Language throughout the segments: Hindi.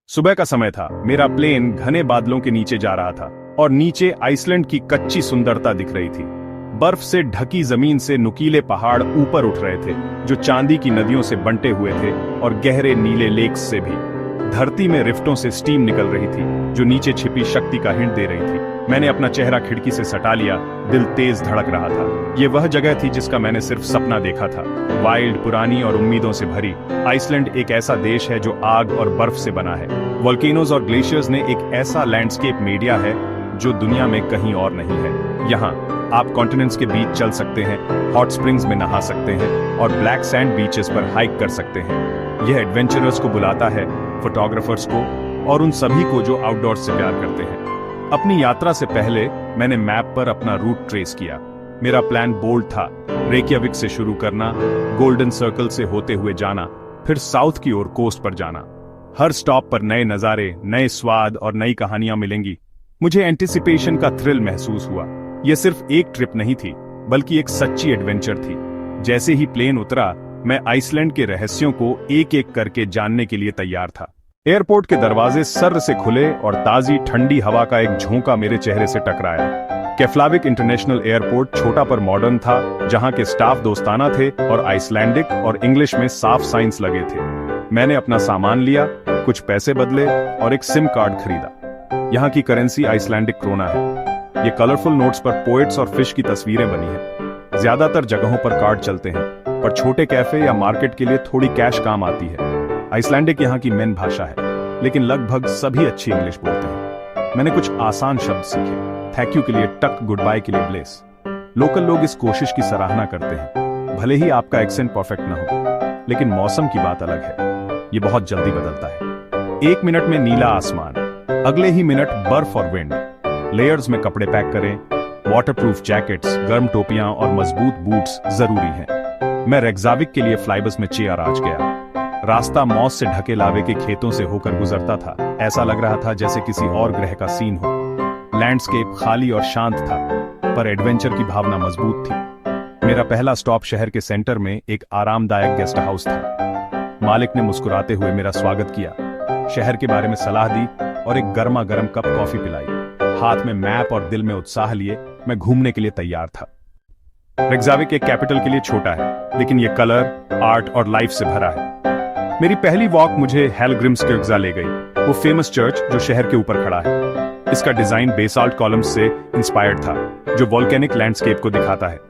सुबह का समय था। मेरा प्लेन घने बादलों के नीचे जा रहा था और नीचे आइसलैंड की कच्ची सुंदरता दिख रही थी। बर्फ से ढकी जमीन से नुकीले पहाड़ ऊपर उठ रहे थे जो चांदी की नदियों से बंटे हुए थे और गहरे नीले लेक्स से भी। धरती में रिफ्टों से स्टीम निकल रही थी जो नीचे छिपी शक्ति का हिंट दे रही थी। मैंने अपना चेहरा खिड़की से सटा लिया, दिल तेज धड़क रहा था। ये वह जगह थी जिसका मैंने सिर्फ सपना देखा था, वाइल्ड, पुरानी और उम्मीदों से भरी। आइसलैंड एक ऐसा देश है जो आग और बर्फ से बना है। वोल्केनोज और ग्लेशियर्स ने एक ऐसा लैंडस्केप मीडिया है जो दुनिया में कहीं और नहीं है। यहाँ आप कॉन्टिनेंट्स के बीच चल सकते हैं, हॉट स्प्रिंग्स में नहा सकते हैं और ब्लैक सैंड बीचेस पर हाइक कर सकते हैं। यह एडवेंचरर्स को बुलाता है, फोटोग्राफर्स को और उन सभी को जो आउटडोर्स से प्यार करते हैं। अपनी यात्रा से पहले मैंने मैप पर अपना रूट ट्रेस किया। मेरा प्लान बोल्ड था, रेकियाविक से शुरू करना, गोल्डन सर्कल से होते हुए जाना, फिर साउथ की ओर कोस्ट पर जाना। हर स्टॉप पर नए नजारे, नए स्वाद और नई कहानियां मिलेंगी। मुझे एंटिसिपेशन का थ्रिल महसूस हुआ। यह सिर्फ एक ट्रिप नहीं थी, बल्कि एक सच्ची एडवेंचर थी। जैसे ही प्लेन उतरा, मैं आइसलैंड के रहस्यों को एक एक करके जानने के लिए तैयार था। एयरपोर्ट के दरवाजे सर्र से खुले और ताजी ठंडी हवा का एक झोंका मेरे चेहरे से टकराया। केफ्लाविक इंटरनेशनल एयरपोर्ट छोटा पर मॉडर्न था, जहां के स्टाफ दोस्ताना थे और आइसलैंडिक और इंग्लिश में साफ साइंस लगे थे। मैंने अपना सामान लिया, कुछ पैसे बदले और एक सिम कार्ड खरीदा। यहाँ की करेंसी आइसलैंडिक क्रोना है। ये कलरफुल नोट्स पर पोएट्स और फिश की तस्वीरें बनी हैं। ज्यादातर जगहों पर कार्ड चलते हैं, पर छोटे कैफे या मार्केट के लिए थोड़ी कैश काम आती है। आइसलैंडिक यहाँ की मेन भाषा है, लेकिन लगभग सभी अच्छी इंग्लिश बोलते हैं। मैंने कुछ आसान शब्द सीखे। थैंक यू के लिए टक, गुड बाय के लिए ब्लेस। लोकल लोग इस कोशिश की सराहना करते हैं। भले ही आपका एक्सेंट परफेक्ट न हो, लेकिन मौसम की बात अलग है। ये बहुत जल्दी बदलता है। 1 मिनट में नीला आसमान, अगले ही मिनट बर्फ और विंड। लेयर्स में कपड़े पैक करें। वाटरप्रूफ जैकेट्स, गर्म टोपियां और मजबूत बूट्स जरूरी हैं। मैं रेक्जाविक के लिए फ्लाईबस में चेयर आज गया। रास्ता मौस से ढके लावे के खेतों से होकर गुजरता था। ऐसा लग रहा था जैसे किसी और ग्रह का सीन हो। लैंडस्केप खाली और शांत था, पर एडवेंचर की भावना मजबूत थी। मेरा पहला स्टॉप शहर के सेंटर में एक आरामदायक गेस्ट हाउस था। मालिक ने मुस्कुराते हुए मेरा स्वागत किया, शहर के बारे में सलाह दी और एक गर्मा गर्म कप कॉफी पिलाई। हाथ में मैप और दिल में उत्साह लिए मैं घूमने के लिए तैयार था। रेक्जाविक एक कैपिटल के लिए छोटा है, लेकिन यह कलर, आर्ट और लाइफ से भरा है। मेरी पहली वॉक मुझे हेलग्रिम्सकर्क्जा ले गई, वो फेमस चर्च जो शहर के ऊपर खड़ा है। इसका डिजाइन बेसाल्ट कॉलम्स से इंस्पायर्ड था, जो वोल्केनिक लैंडस्केप को दिखाता है।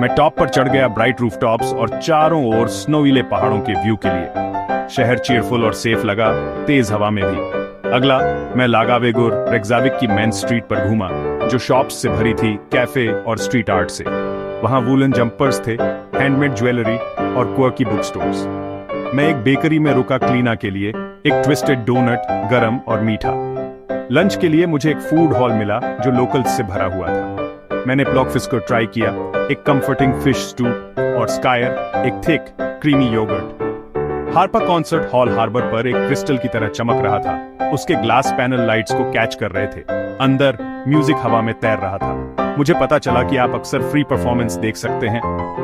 मैं टॉप पर चढ़ गया, ब्राइट रूफटॉप्स और चारों ओर स्नोवीले पहाड़ों के व्यू के लिए। शहर चीयरफुल और सेफ लगा, तेज हवा में भी। अगला मैं लागावेगुर, रेक्जाविक की मेन स्ट्रीट पर घूमा, जो शॉप्स से भरी थी, कैफे और स्ट्रीट आर्ट से। वहां वूलन जंपर्स थे, हैंडमेड ज्वेलरी और क्वर्की बुक स्टोर्स। मैं एक बेकरी में रुका क्लीना के लिए, एक ट्विस्टेड डोनट, गरम और मीठा। लंच के लिए मुझे एक फूड हॉल मिला जो लोकल्स से भरा हुआ था। मैंने ब्लॉकफिश को ट्राई किया, एक कंफर्टिंग फिश स्टू, और स्कायर, एक thick creamy yogurt. Harpa concert hall harbour पर एक क्रिस्टल की तरह चमक रहा था। उसके ग्लास पैनल लाइट्स को कैच कर रहे थे। अंदर म्यूजिक हवा में तैर रहा था। मुझे पता चला कि आप अक्सर फ्री परफॉर्मेंस देख सकते हैं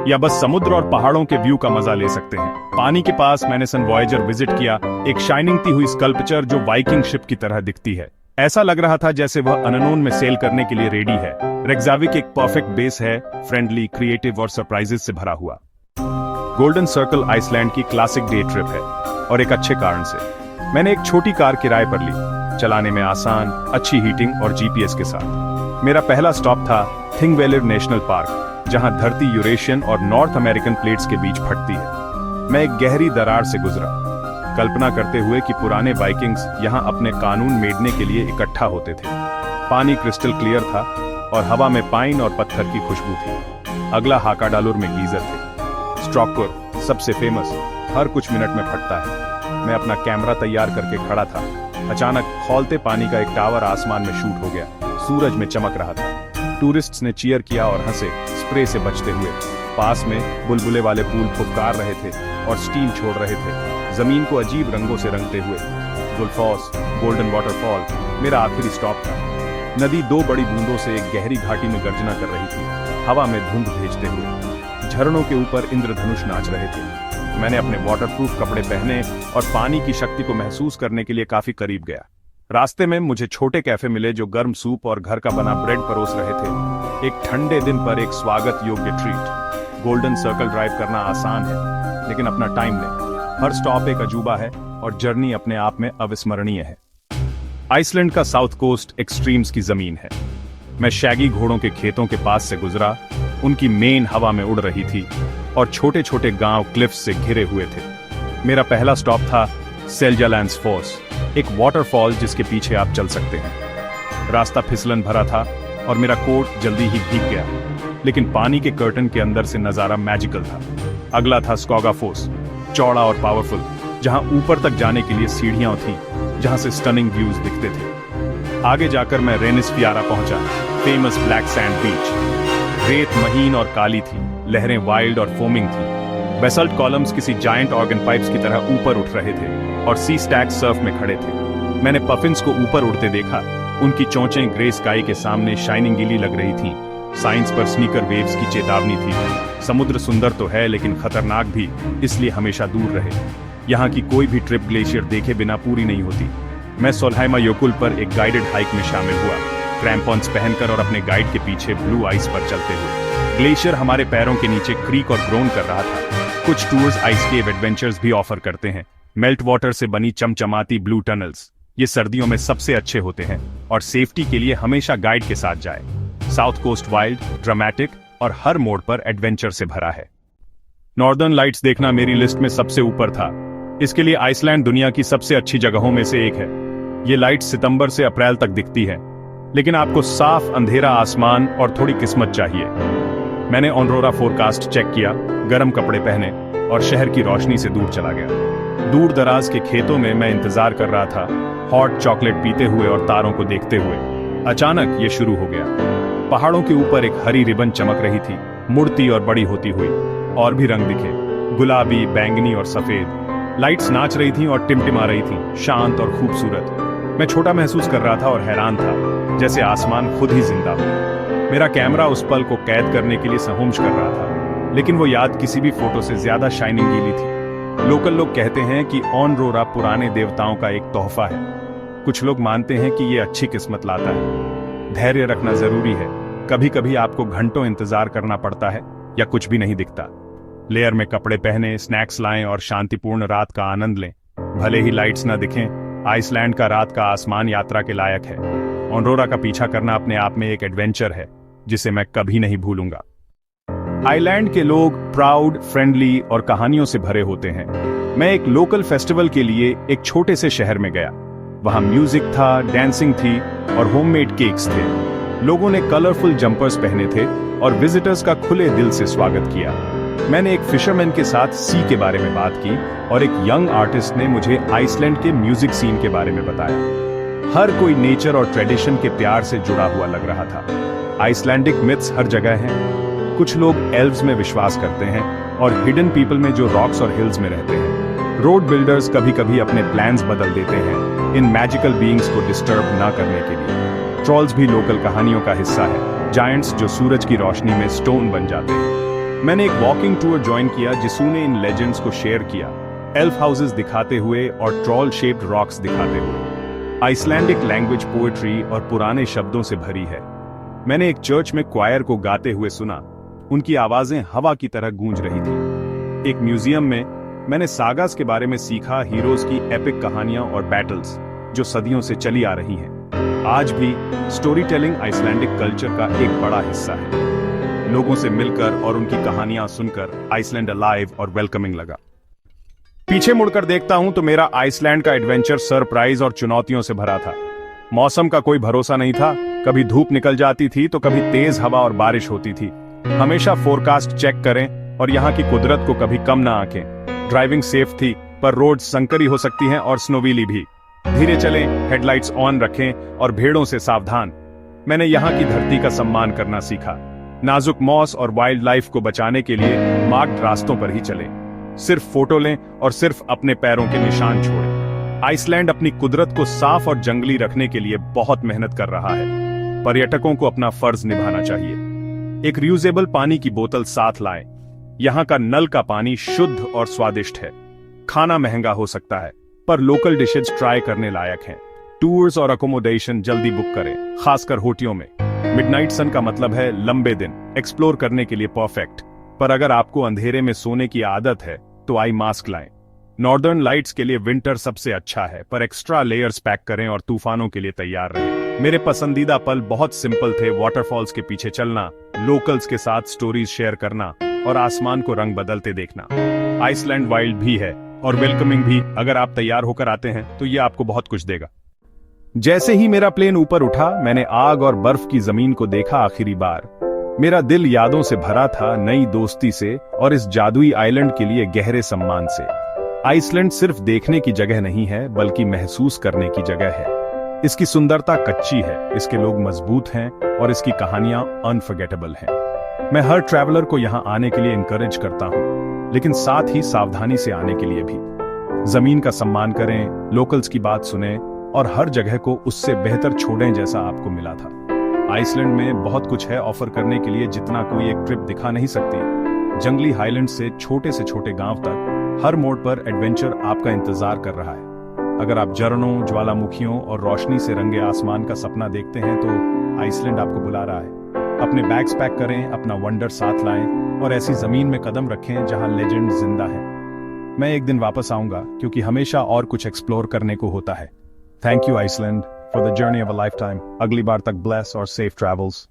या बस समुद्र और पहाड़ों के व्यू का मजा ले सकते हैं। पानी के पास मैंने सन वॉयेजर विजिट किया, एक शाइनिंग ती हुई स्कल्पचर जो वाइकिंग शिप की तरह दिखती है। ऐसा लग रहा था जैसे वह अननोन में सेल करने के लिए रेडी है। रेक्जाविक एक परफेक्ट बेस है, फ्रेंडली, क्रिएटिव और सरप्राइजेस से भरा हुआ। गोल्डन सर्कल आइसलैंड की क्लासिक डे ट्रिप है, और एक अच्छे कारण से। मैंने एक छोटी कार किराए पर ली, चलाने में आसान, अच्छी हीटिंग और जीपीएस के साथ। मेरा पहला स्टॉप था थिंगवेलिर नेशनल पार्क, जहां धरती यूरेशियन और नॉर्थ अमेरिकन प्लेट्स के बीच फटती है। मैं एक गहरी दरार से गुजरा, कल्पना करते हुए कि पुराने वाइकिंग्स यहां अपने कानून मेढ़ने के लिए इकट्ठा होते थे। पानी क्रिस्टल क्लियर था और हवा में पाइन और पत्थर की खुशबू थी। अगला हाकाडालुर में गीजर थे। स्ट्रॉकर सबसे फेमस, हर कुछ मिनट में फटता है। मैं अपना कैमरा तैयार करके खड़ा था। अचानक खौलते पानी का एक टावर आसमान में शूट हो गया, सूरज में चमक रहा था। टूरिस्ट्स ने चीयर किया और हंसे, स्प्रे से बचते हुए। पास में बुलबुले वाले फूल फुफकार रहे थे और स्टीम छोड़ रहे थे, जमीन को अजीब रंगों से रंगते हुए। गुलफॉस, गोल्डन वाटरफॉल मेरा आखिरी स्टॉप था। नदी 2 बड़ी बूंदों से एक गहरी घाटी में गर्जना कर रही थी, हवा में धुंध भेजते हुए। झरनों के ऊपर इंद्रधनुष नाच रहे थे। मैंने अपने वाटरप्रूफ कपड़े पहने और पानी की शक्ति को महसूस करने के लिए काफी करीब गया। रास्ते में मुझे छोटे कैफे मिले जो गर्म सूप और घर का बना ब्रेड परोस रहे थे। एक ठंडे दिन पर एक स्वागत योग्य ट्रीट। गोल्डन सर्कल ड्राइव करना आसान है, लेकिन अपना टाइम ले। हर स्टॉप एक अजूबा है और जर्नी अपने आप में अविस्मरणीय है। आइसलैंड का साउथ कोस्ट एक्सट्रीम्स की जमीन है। मैं शैगी घोड़ों के खेतों के पास से गुजरा। उनकी मेन हवा में उड़ रही थी और छोटे छोटे गांव क्लिफ्स से घिरे हुए थे। मेरा पहला स्टॉप था सेल्जालैंड्स फॉल्स, एक वाटरफॉल जिसके पीछे आप चल सकते हैं। रास्ता फिसलन भरा था और मेरा कोट जल्दी ही भीग गया, लेकिन पानी के कर्टन के अंदर से नजारा मैजिकल था। अगला था स्कॉगा फोर्स, चौड़ा और पावरफुल, जहां ऊपर तक जाने के लिए सीढ़ियां थीं, जहां से स्टनिंग व्यूज दिखते थे। आगे जाकर मैं रेनिस फियारा पहुंचा, फेमस ब्लैक सैंड बीच। रेत महीन और काली थी, लहरें वाइल्ड और फोमिंग थी। बेसल्ट कॉलम्स किसी जायंट ऑर्गन पाइप्स की तरह ऊपर उठ रहे थे और सी स्टैक सर्फ में खड़े थे। मैंने पफिन्स को ऊपर उड़ते देखा। उनकी चोंचें ग्रे स्काई के सामने शाइनिंग गीली लग रही थीं। साइंस पर स्नीकर वेव्स की चेतावनी थी। समुद्र सुंदर तो है, लेकिन खतरनाक भी, इसलिए हमेशा दूर रहे। यहाँ की कोई भी ट्रिप ग्लेशियर देखे बिना पूरी नहीं होती। मैं सोल्हाइमा योकुल पर एक गाइडेड हाइक में शामिल हुआ, क्रैम्पॉन्स पहनकर और अपने गाइड के पीछे ब्लू आइस पर चलते हुए। ग्लेशियर हमारे पैरों के नीचे क्रीक और ग्रोन कर रहा था। कुछ टूर्स आइस केव एडवेंचर्स भी ऑफर करते हैं। मेल्ट वाटर से बनी चमचमाती ब्लू टनल्स, ये सर्दियों में सबसे अच्छे होते हैं और सेफ्टी के लिए हमेशा गाइड के साथ जाए। साउथ कोस्ट वाइल्ड, ड्रामेटिक और हर मोड़ पर एडवेंचर से भरा है। नॉर्दर्न लाइट्स देखना मेरी लिस्ट में सबसे ऊपर था। इसके लिए आइसलैंड दुनिया की सबसे अच्छी जगहों में से एक है। ये लाइट सितंबर से अप्रैल तक दिखती है, लेकिन आपको साफ अंधेरा आसमान और थोड़ी किस्मत चाहिए। मैंने ऑनरोरा फोरकास्ट चेक किया, गर्म कपड़े पहने और शहर की रोशनी से दूर चला गया। दूर दराज के खेतों में मैं इंतजार कर रहा था, हॉट चॉकलेट पीते हुए और तारों को देखते हुए। अचानक ये शुरू हो गया। पहाड़ों के ऊपर एक हरी रिबन चमक रही थी, मुड़ती और बड़ी होती हुई। और भी रंग दिखे, गुलाबी, बैंगनी और सफेद। लाइट्स नाच रही थीं और टिमटिमा रही थीं, शांत और खूबसूरत। मैं छोटा महसूस कर रहा था और हैरान था, जैसे आसमान खुद ही जिंदा हो। मेरा कैमरा उस पल को कैद करने के लिए सहोंश कर रहा था, लेकिन वो याद किसी भी फोटो से ज्यादा शाइनिंग गीली थी। लोकल लोग कहते हैं कि ऑनरोरा पुराने देवताओं का एक तोहफा है। कुछ लोग मानते हैं कि ये अच्छी किस्मत लाता है। धैर्य रखना जरूरी है। कभी कभी आपको घंटों इंतजार करना पड़ता है या कुछ भी नहीं दिखता। लेयर में कपड़े पहने, स्नैक्स लाएं और शांतिपूर्ण रात का आनंद लें। भले ही लाइट्स ना दिखें, आइसलैंड का रात का आसमान यात्रा के लायक है। ऑनरोरा का पीछा करना अपने आप में एक एडवेंचर है, जिसे मैं कभी नहीं भूलूंगा। आइलैंड के लोग प्राउड, फ्रेंडली और कहानियों से भरे होते हैं। मैं एक लोकल फेस्टिवल के लिए एक छोटे से शहर में गया। वहां म्यूजिक था, डांसिंग थी और होममेड केक्स थे। लोगों ने कलरफुल जंपर्स पहने थे और विजिटर्स का खुले दिल से स्वागत किया। मैंने एक फिशरमैन के साथ सी के बारे में बात की और एक यंग आर्टिस्ट ने मुझे आइसलैंड के म्यूजिक सीन के बारे में बताया। हर कोई नेचर और ट्रेडिशन के प्यार से जुड़ा हुआ लग रहा था। आइसलैंडिक मिथ्स हर जगह हैं। कुछ लोग एल्व्स में विश्वास करते हैं और हिडन पीपल में जो रॉक्स और हिल्स में रहते हैं। रोड बिल्डर्स कभी कभी अपने प्लान्स बदल देते हैं इन मैजिकल बीइंग्स को डिस्टर्ब ना करने के लिए। ट्रॉल्स भी लोकल कहानियों का हिस्सा है, जायंट्स जो सूरज की रोशनी में स्टोन बन जाते हैं। मैंने एक वॉकिंग टूर ज्वाइन किया जिसू ने इन लेजेंड्स को शेयर किया, एल्फ हाउसेस दिखाते हुए और ट्रॉल शेप्ड रॉक्स दिखाते हुए। आइसलैंडिक लैंग्वेज पोएट्री और पुराने शब्दों से भरी है। मैंने एक चर्च में क्वायर को गाते हुए सुना। उनकी आवाजें हवा की तरह गूंज रही थी। एक म्यूजियम में मैंने सागास के बारे में सीखा, हीरोज की एपिक कहानियां और बैटल्स जो सदियों से चली आ रही हैं। आज भी स्टोरी टेलिंग आइसलैंडिक कल्चर का एक बड़ा हिस्सा है। लोगों से मिलकर और उनकी कहानियां सुनकर आइसलैंड अलाइव और वेलकमिंग लगा। पीछे मुड़कर देखता हूं तो मेरा आइसलैंड का एडवेंचर सरप्राइज और चुनौतियों से भरा था। मौसम का कोई भरोसा नहीं था, कभी धूप निकल जाती थी तो कभी तेज हवा और बारिश होती थी। हमेशा फोरकास्ट चेक करें और यहाँ की कुदरत को कभी कम ना आंकें। ड्राइविंग सेफ थी, पर रोड संकरी हो सकती हैं और स्नोवीली भी। धीरे चलें, हेडलाइट्स ऑन रखें और भेड़ों से सावधान। मैंने यहाँ की धरती का सम्मान करना सीखा। नाजुक मॉस और वाइल्ड लाइफ को बचाने के लिए मार्क्ड रास्तों पर ही चलें। सिर्फ फोटो लें और सिर्फ अपने पैरों के निशान छोड़ें। आइसलैंड अपनी कुदरत को साफ और जंगली रखने के लिए बहुत मेहनत कर रहा है। पर्यटकों को अपना फर्ज निभाना चाहिए। एक रियूजेबल पानी की बोतल साथ लाएं। यहाँ का नल का पानी शुद्ध और स्वादिष्ट है। खाना महंगा हो सकता है, पर लोकल डिशेज ट्राई करने लायक हैं। टूर्स और अकोमोडेशन जल्दी बुक करें, खासकर होटियों में। मिडनाइट सन का मतलब है लंबे दिन, एक्सप्लोर करने के लिए परफेक्ट। पर अगर आपको अंधेरे में सोने की आदत है तो आई मास्क लाएं। नॉर्दर्न लाइट्स के लिए विंटर सबसे अच्छा है, पर एक्स्ट्रा लेयर्स पैक करें और तूफानों के लिए तैयार रहें। मेरे पसंदीदा पल बहुत सिंपल थे। वाटरफॉल्स के पीछे चलना, लोकल्स के साथ स्टोरीज शेयर करना और आसमान को रंग बदलते देखना। आइसलैंड वाइल्ड भी है और वेलकमिंग भी। अगर आप तैयार होकर आते हैं तो ये आपको बहुत कुछ देगा। जैसे ही मेरा प्लेन ऊपर उठा, मैंने आग और बर्फ की जमीन को देखा आखिरी बार। मेरा दिल यादों से भरा था, नई दोस्ती से और इस जादुई आइलैंड के लिए गहरे सम्मान से। आइसलैंड सिर्फ देखने की जगह नहीं है, बल्कि महसूस करने की जगह है। इसकी सुंदरता कच्ची है, इसके लोग मजबूत हैं और इसकी कहानियां अनफॉरगेटेबल हैं। मैं हर ट्रैवलर को यहां आने के लिए इंकरेज करता हूं, लेकिन साथ ही सावधानी से आने के लिए भी। जमीन का सम्मान करें, लोकल्स की बात सुनें और हर जगह को उससे बेहतर छोड़ें जैसा आपको मिला था। आइसलैंड में बहुत कुछ है ऑफर करने के लिए, जितना कोई एक ट्रिप दिखा नहीं सकती। जंगली हाईलैंड से छोटे गांव तक हर मोड़ पर एडवेंचर आपका इंतजार कर रहा है। अगर आप झरनों, ज्वालामुखियों और रोशनी से रंगे आसमान का सपना देखते हैं तो आइसलैंड आपको बुला रहा है। अपने बैग्स पैक करें, अपना वंडर साथ लाएं और ऐसी जमीन में कदम रखें जहां लेजेंड जिंदा है। मैं एक दिन वापस आऊंगा, क्योंकि हमेशा और कुछ एक्सप्लोर करने को होता है। Thank you Iceland for the journey of a life time. अगली बार तक ब्लेस और सेफ ट्रैवल्स।